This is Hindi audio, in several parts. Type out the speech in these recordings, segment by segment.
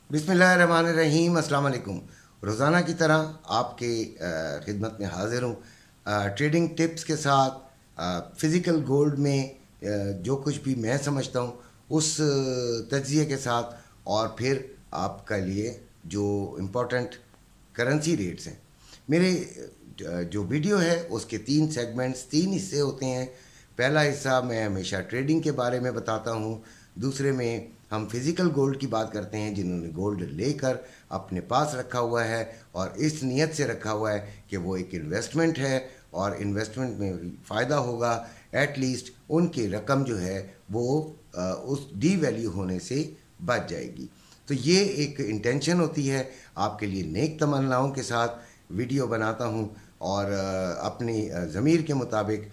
बिस्मिल्लाहिर्रहमानिर्रहीम, अस्सलाम वालेकुम। रोज़ाना की तरह आपके खिदमत में हाजिर हूँ ट्रेडिंग टिप्स के साथ। फ़िज़िकल गोल्ड में जो कुछ भी मैं समझता हूँ उस तज्ज़िये के साथ, और फिर आपका लिए जो इम्पोर्टेंट करेंसी रेट्स हैं। मेरे जो वीडियो है उसके तीन सेगमेंट्स, तीन हिस्से होते हैं। पहला हिस्सा मैं हमेशा ट्रेडिंग के बारे में बताता हूँ, दूसरे में हम फिज़िकल गोल्ड की बात करते हैं जिन्होंने गोल्ड लेकर अपने पास रखा हुआ है और इस नीयत से रखा हुआ है कि वो एक इन्वेस्टमेंट है और इन्वेस्टमेंट में फ़ायदा होगा। एटलीस्ट उनकी रकम जो है वो उस डी वैल्यू होने से बच जाएगी। तो ये एक इंटेंशन होती है, आपके लिए नेक तमन्नाओं के साथ वीडियो बनाता हूँ और अपनी ज़मीर के मुताबिक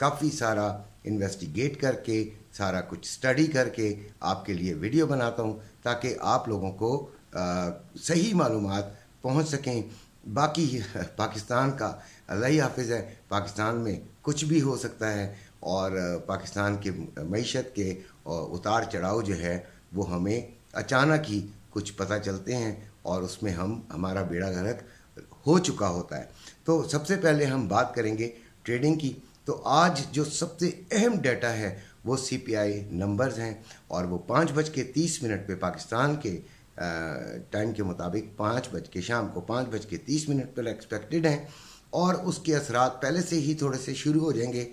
काफ़ी सारा इन्वेस्टिगेट करके, सारा कुछ स्टडी करके आपके लिए वीडियो बनाता हूँ ताकि आप लोगों को सही मालूमात पहुँच सकें। बाकी पाकिस्तान का अल्लाह ही हाफिज़ है, पाकिस्तान में कुछ भी हो सकता है और पाकिस्तान के मईशत के उतार चढ़ाव जो है वो हमें अचानक ही कुछ पता चलते हैं और उसमें हमारा बेड़ा गर्क हो चुका होता है। तो सबसे पहले हम बात करेंगे ट्रेडिंग की। तो आज जो सबसे अहम डाटा है वो CPI नंबर्स हैं और वो 5:30 पे पाकिस्तान के टाइम के मुताबिक शाम को 5:30 पर एक्सपेक्टेड हैं और उसके असरात पहले से ही थोड़े से शुरू हो जाएंगे।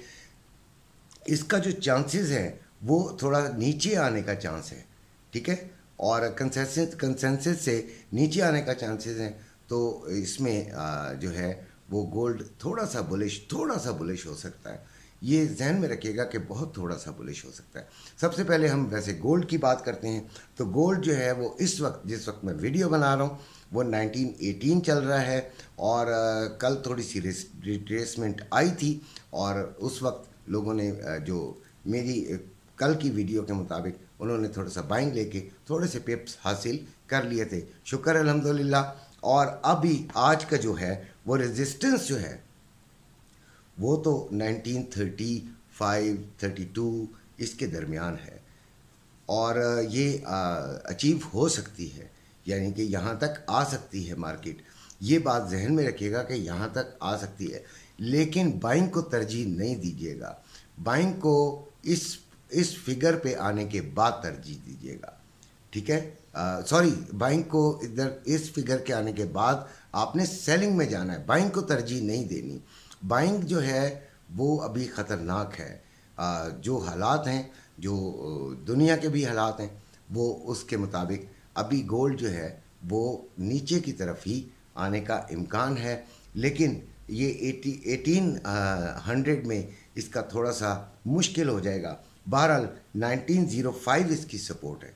इसका जो चांसेस है वो थोड़ा नीचे आने का चांस है, ठीक है, और कंसेंसस से नीचे आने का चांसेस हैं। तो इसमें जो है वो गोल्ड थोड़ा सा बुलिश हो सकता है। ये जहन में रखिएगा कि बहुत थोड़ा सा बुलिश हो सकता है। सबसे पहले हम वैसे गोल्ड की बात करते हैं। तो गोल्ड जो है वो इस वक्त, जिस वक्त मैं वीडियो बना रहा हूँ, वो 1918 चल रहा है और कल थोड़ी सी रिट्रेसमेंट आई थी और उस वक्त लोगों ने जो मेरी कल की वीडियो के मुताबिक उन्होंने थोड़ा सा बाइंग लेके थोड़े से पिप्स हासिल कर लिए थे, शुक्र अल्हम्दुलिल्लाह। और अभी आज का जो है वो रेजिस्टेंस जो है वो तो 1935-32 इसके दरमियान है और ये अचीव हो सकती है, यानी कि यहाँ तक आ सकती है मार्केट। ये बात जहन में रखिएगा कि यहाँ तक आ सकती है, लेकिन बाइंग को तरजीह नहीं दीजिएगा। बाइंग को इस फिगर पे आने के बाद तरजीह दीजिएगा, ठीक है। सॉरी, बाइंग को इधर इस फिगर के आने के बाद आपने सेलिंग में जाना है, बाइंग को तरजीह नहीं देनी। बाइंग जो है वो अभी ख़तरनाक है। जो हालात हैं, जो दुनिया के भी हालात हैं, वो उसके मुताबिक अभी गोल्ड जो है वो नीचे की तरफ ही आने का इम्कान है, लेकिन ये 1800 में इसका थोड़ा सा मुश्किल हो जाएगा। बहरहाल 1905 इसकी सपोर्ट है,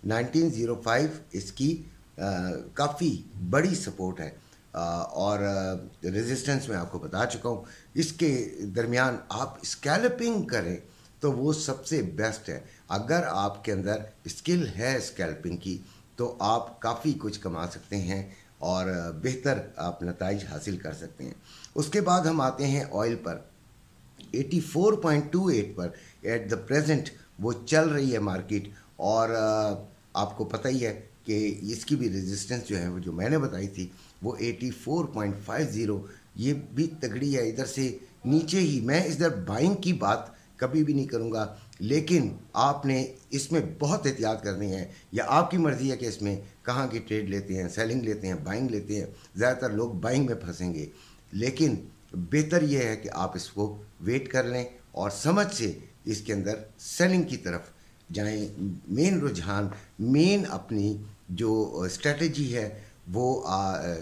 1905 इसकी काफ़ी बड़ी सपोर्ट है और रेजिस्टेंस मैं आपको बता चुका हूँ। इसके दरमियान आप स्कैल्पिंग करें तो वो सबसे बेस्ट है। अगर आपके अंदर स्किल है स्कैल्पिंग की तो आप काफ़ी कुछ कमा सकते हैं और बेहतर आप नताइज हासिल कर सकते हैं। उसके बाद हम आते हैं ऑयल पर। 84.28 पर एट द प्रेजेंट वो चल रही है मार्केट और आपको पता ही है कि इसकी भी रेजिस्टेंस जो है वो जो मैंने बताई थी वो 84.50, ये भी तगड़ी है। इधर से नीचे ही मैं इधर बाइंग की बात कभी भी नहीं करूँगा, लेकिन आपने इसमें बहुत एहतियात करनी है, या आपकी मर्ज़ी है कि इसमें कहाँ की ट्रेड लेते हैं, सेलिंग लेते हैं, बाइंग लेते हैं। ज़्यादातर लोग बाइंग में फंसेंगे, लेकिन बेहतर यह है कि आप इसको वेट कर लें और समझ से इसके अंदर सेलिंग की तरफ जाएं। मेन रुझान, मेन अपनी जो स्ट्रेटजी है वो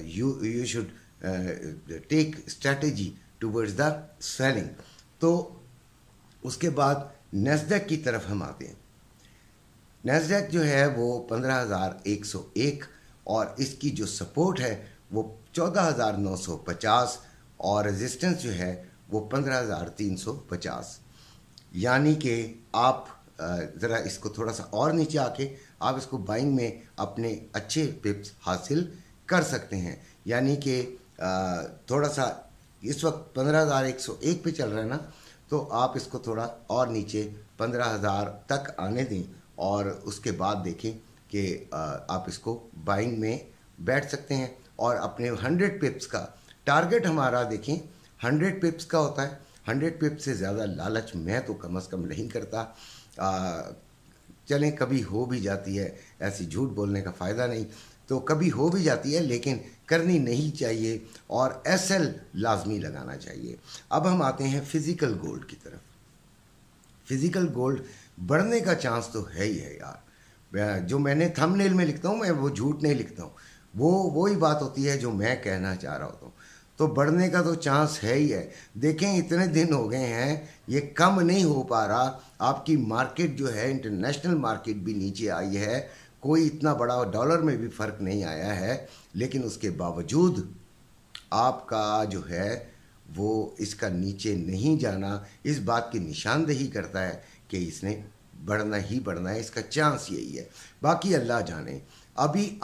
you should take strategy towards the selling. तो उसके बाद नैस्डैक की तरफ हम आते हैं। नैस्डैक जो है वो 15,101 और इसकी जो सपोर्ट है वो 14,950 और रेजिस्टेंस जो है वो 15,350। यानी कि आप ज़रा इसको थोड़ा सा और नीचे आके आप इसको बाइंग में अपने अच्छे पिप्स हासिल कर सकते हैं। यानी कि थोड़ा सा इस वक्त 15,101 पे चल रहा है ना, तो आप इसको थोड़ा और नीचे 15,000 तक आने दें और उसके बाद देखें कि आप इसको बाइंग में बैठ सकते हैं। और अपने 100 पिप्स का टारगेट हमारा देखें 100 पिप्स का होता है। 100 पिप्स से ज़्यादा लालच मैं तो कम से कम नहीं करता। चलें कभी हो भी जाती है, ऐसी झूठ बोलने का फ़ायदा नहीं, तो कभी हो भी जाती है लेकिन करनी नहीं चाहिए और एसएल लाजमी लगाना चाहिए। अब हम आते हैं फिज़िकल गोल्ड की तरफ। फिज़िकल गोल्ड बढ़ने का चांस तो है ही है यार। जो मैंने थंबनेल में लिखता हूँ मैं वो झूठ नहीं लिखता हूँ, वो ही बात होती है जो मैं कहना चाह रहा होता हूँ। तो बढ़ने का तो चांस है ही है। देखें इतने दिन हो गए हैं ये कम नहीं हो पा रहा। आपकी मार्केट जो है इंटरनेशनल मार्केट भी नीचे आई है, कोई इतना बड़ा डॉलर में भी फ़र्क नहीं आया है, लेकिन उसके बावजूद आपका जो है वो इसका नीचे नहीं जाना इस बात की निशानदेही करता है कि इसने बढ़ना ही बढ़ना है, इसका चांस यही है, बाकी अल्लाह जाने। अभी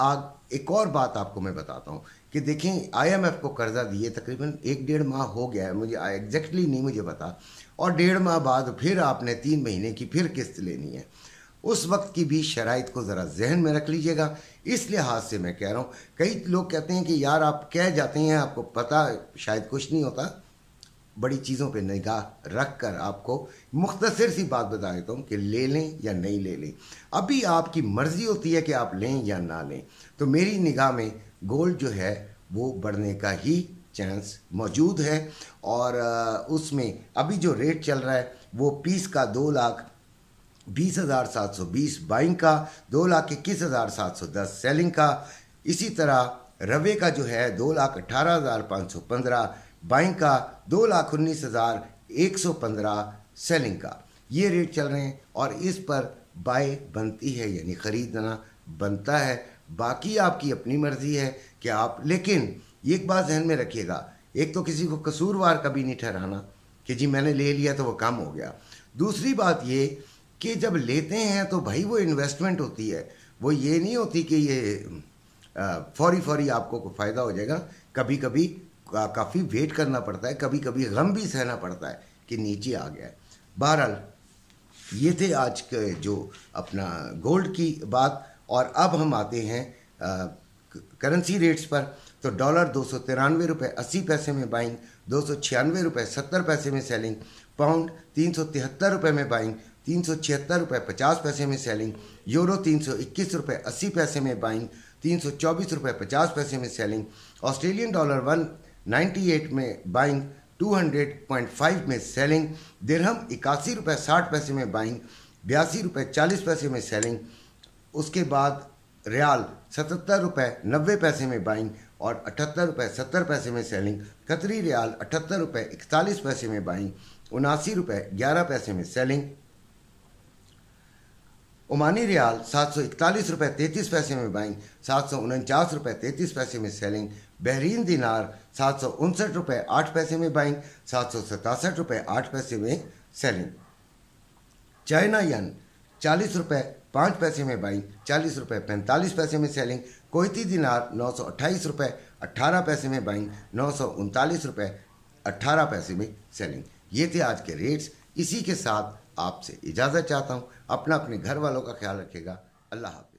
एक और बात आपको मैं बताता हूँ कि देखें IMF को कर्जा दिए तकरीबन 1-1.5 माह हो गया है, मुझे एग्जैक्टली नहीं मुझे पता, और 1.5 माह बाद फिर आपने 3 महीने की फिर किस्त लेनी है। उस वक्त की भी शराइत को ज़रा जहन में रख लीजिएगा। इस लिहाज से मैं कह रहा हूँ, कई लोग कहते हैं कि यार आप कह जाते हैं आपको पता शायद कुछ नहीं होता। बड़ी चीज़ों पे निगाह रख कर आपको मुख्तसर सी बात बता देता हूँ कि ले लें या नहीं ले लें। अभी आपकी मर्ज़ी होती है कि आप लें या ना लें। तो मेरी निगाह में गोल्ड जो है वो बढ़ने का ही चांस मौजूद है। और उसमें अभी जो रेट चल रहा है वो पीस का 2,20,720 बाइंग का, 2,21,710 सेलिंग का। इसी तरह रवे का जो है 2,18,515 बाइंग का, 2,19,115 सेलिंग का। ये रेट चल रहे हैं और इस पर बाय बनती है यानी ख़रीदना बनता है। बाकी आपकी अपनी मर्ज़ी है कि आप, लेकिन एक बात ध्यान में रखिएगा, एक तो किसी को कसूरवार कभी नहीं ठहराना कि जी मैंने ले लिया तो वो कम हो गया। दूसरी बात ये कि जब लेते हैं तो भाई वो इन्वेस्टमेंट होती है, वो ये नहीं होती कि ये फौरी आपको कोई फ़ायदा हो जाएगा। कभी कभी काफ़ी वेट करना पड़ता है, कभी कभी गम भी सहना पड़ता है कि नीचे आ गया है। बहरहाल ये थे आज के जो अपना गोल्ड की बात। और अब हम आते हैं करेंसी रेट्स पर। तो डॉलर 293 रुपये 80 पैसे में बाइंग, 296 रुपये 70 पैसे में सेलिंग। पाउंड 373 रुपये में बाइंग, 376 रुपये 50 पैसे में सेलिंग। यूरो 321 रुपये 80 पैसे में बाइंग, 324 रुपये 50 पैसे में सेलिंग। ऑस्ट्रेलियन डॉलर 198 में बाइंग, 200.5 में सेलिंग। दिरहम 81 रुपये 60 पैसे में बाइंग, 82 रुपये 40 पैसे में सेलिंग। उसके बाद रियाल 77 रुपये 90 पैसे में बाइंग और 78 रुपये 70 पैसे में सेलिंग। कतरी रियाल 78 रुपये 41 पैसे में बाइंग, 79 रुपये 11 पैसे में सेलिंग। ओमानी रियाल 741 रुपये 33 पैसे में बाइंग, 749 रुपये 33 पैसे में सेलिंग। बहरीन दिनार 759 रुपये 8 पैसे में बाइंग, 767 रुपये 8 पैसे में सेलिंग। चाइना यन 40 रुपये 5 पैसे में बाइंग, 40 रुपये 45 पैसे में सेलिंग। कोयती दिनार 928 रुपये 18 पैसे में बाइंग, 939 रुपये 18 पैसे में सेलिंग। ये थे आज के रेट्स। इसी के साथ आपसे इजाज़त चाहता हूँ। अपने घर वालों का ख्याल रखिएगा। अल्लाह हाफ़िज़।